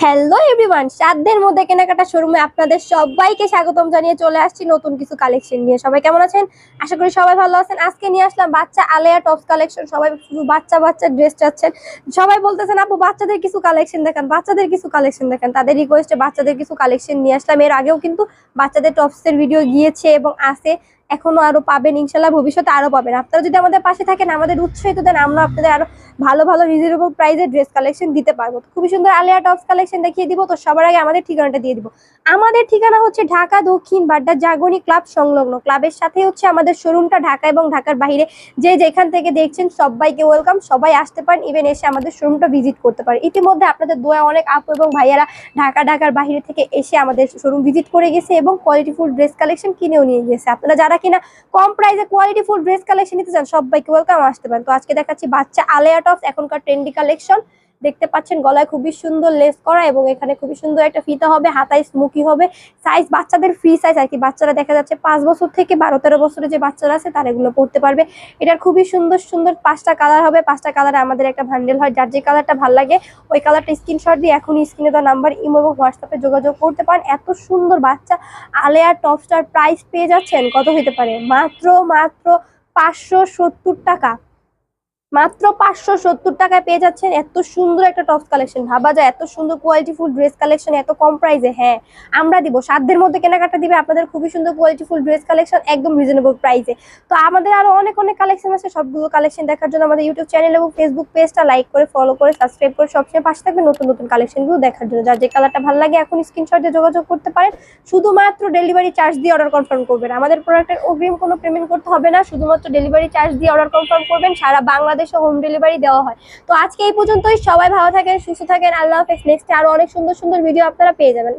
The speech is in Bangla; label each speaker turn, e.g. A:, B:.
A: হ্যালো এভরিওয়ান, সাধ্যের মধ্যে কেনাকাটা শোরুমে আপনাদের সবাইকে স্বাগতম জানিয়ে চলে আসছি নতুন কিছু কালেকশন নিয়ে। সবাই কেমন আছেন? আশা করি সবাই ভালো আছেন। আজকে নিয়ে আসলাম বাচ্চা আলেয়া টপস কালেকশন। সবাই শুধু বাচ্চা বাচ্চা ড্রেস চাচ্ছেন, সবাই বলতেছেন আপু বাচ্চাদের কিছু কালেকশন দেখান, বাচ্চাদের কিছু কালেকশন দেখান। তাদের রিকোয়েস্টে বাচ্চাদের কিছু কালেকশন নিয়ে আসলাম। এর আগেও কিন্তু বাচ্চাদের টপসের ভিডিও গিয়েছে এবং আছে, এখনো আরো পাবেন, ইনশাল্লাহ ভবিষ্যতে আরো পাবেন। আপনারা যদি আমাদের পাশে থাকেন, আমাদের উৎসাহিত দেন, আমরা আপনাদের আরো ভালো ভালো রিজনেবল প্রাইসে ড্রেস কালেকশন দিতে পারবো। খুবই সুন্দর আলিয়া টপস কালেকশন দেখিয়ে দিব। তো সবার আগে আমাদের ঠিকানাটা দিয়ে দিব। আমাদের ঠিকানা হচ্ছে ঢাকা দক্ষিণ বাড্ডা জাগরণী ক্লাব সংলগ্ন। ক্লাবের সাথে হচ্ছে আমাদের শোরুমটা। ঢাকা এবং ঢাকার বাইরে যে যেখান থেকে দেখছেন সবাইকে ওয়েলকাম, সবাই আসতে পারেন, ইভেন এসে আমাদের শোরুমটা ভিজিট করতে পারেন। ইতিমধ্যে আপনাদের দোয়া অনেক আপু এবং ভাইয়ারা ঢাকার বাইরে থেকে এসে আমাদের শোরুম ভিজিট করে গেছে এবং কোয়ালিটিফুল ড্রেস কালেকশন কিনেও নিয়ে গেছে। আপনারা যারা কিনা কম প্রাইসে কোয়ালিটিফুল ড্রেস কালেকশন নিতে চান, সবাইকে ওয়েলকাম, আসতে পারেন। তো আজকে দেখাচ্ছি বাচ্চা আলেয়া টপস, এখনকার ট্রেন্ডি কালেকশন। দেখতে পাচ্ছেন গলায় খুবই সুন্দর লেস করা এবং এখানে খুবই সুন্দর একটা ফিতা হবে, হাতায় স্মুকি হবে। সাইজ বাচ্চাদের ফ্রি সাইজ আর কি। বাচ্চারা দেখা যাচ্ছে 5 বছর থেকে 12-13 বছরের যে বাচ্চারা আছে তারা এগুলো পড়তে পারবে। এটার খুবই সুন্দর সুন্দর 5টা কালার হবে। 5টা কালারে আমাদের একটা ভান্ডেল হয়। যার যে কালারটা ভালো লাগে ওই কালারটা স্ক্রিনশট দিয়ে এখনই স্ক্রিনে দেওয়া নাম্বার ইমো এবং হোয়াটসঅ্যাপে যোগাযোগ করতে পারেন। এত সুন্দর বাচ্চা আলেয়ার টপসটার প্রাইস পেয়ে যাচ্ছেন কত হতে পারে? মাত্র মাত্র 570 টাকা। মাত্র 570 টাকায় পেয়ে যাচ্ছেন এত সুন্দর একটা টপস কালেকশন। ভাবা যায় এত সুন্দর কোয়ালিটিফুল ড্রেস কালেকশন এত কম প্রাইসে। হ্যাঁ, আমরা দিব, সাধ্যের মধ্যে কেনাকাটা দিবে আপনাদের খুবই সুন্দর কোয়ালিটিফুল ড্রেস কালেকশন একদম রিজনেবল প্রাইসে। তো আমাদের আরো অনেক অনেক কালেকশন আছে। সবগুলো কালেকশন দেখার জন্য আমাদের ইউটিউব চ্যানেল এবং ফেসবুক পেজটা লাইক করে, ফলো করে, সাবস্ক্রাইব করে সবসময় পাশে থাকবে নতুন নতুন কালেকশনগুলো দেখার জন্য। যার যে কালারটা ভালো লাগে এখন স্ক্রিনশট দিয়ে যোগাযোগ করতে পারেন। শুধুমাত্র ডেলিভারি চার্জ দিয়ে অর্ডার কনফার্ম করবেন। আমাদের প্রোডাক্টের অগ্রিম কোনো পেমেন্ট করতে হবে না, শুধুমাত্র ডেলিভারি চার্জ দিয়ে অর্ডার কনফার্ম করবেন। সারা বাংলাদেশে হোম ডেলিভারি দেওয়া হয়। তো আজকে এই পর্যন্তই। সবাই ভালো থাকেন, সুস্থ থাকেন। আল্লাহ হাফেজ। নেক্সট আরো অনেক সুন্দর সুন্দর ভিডিও আপনারা পেয়ে যাবেন।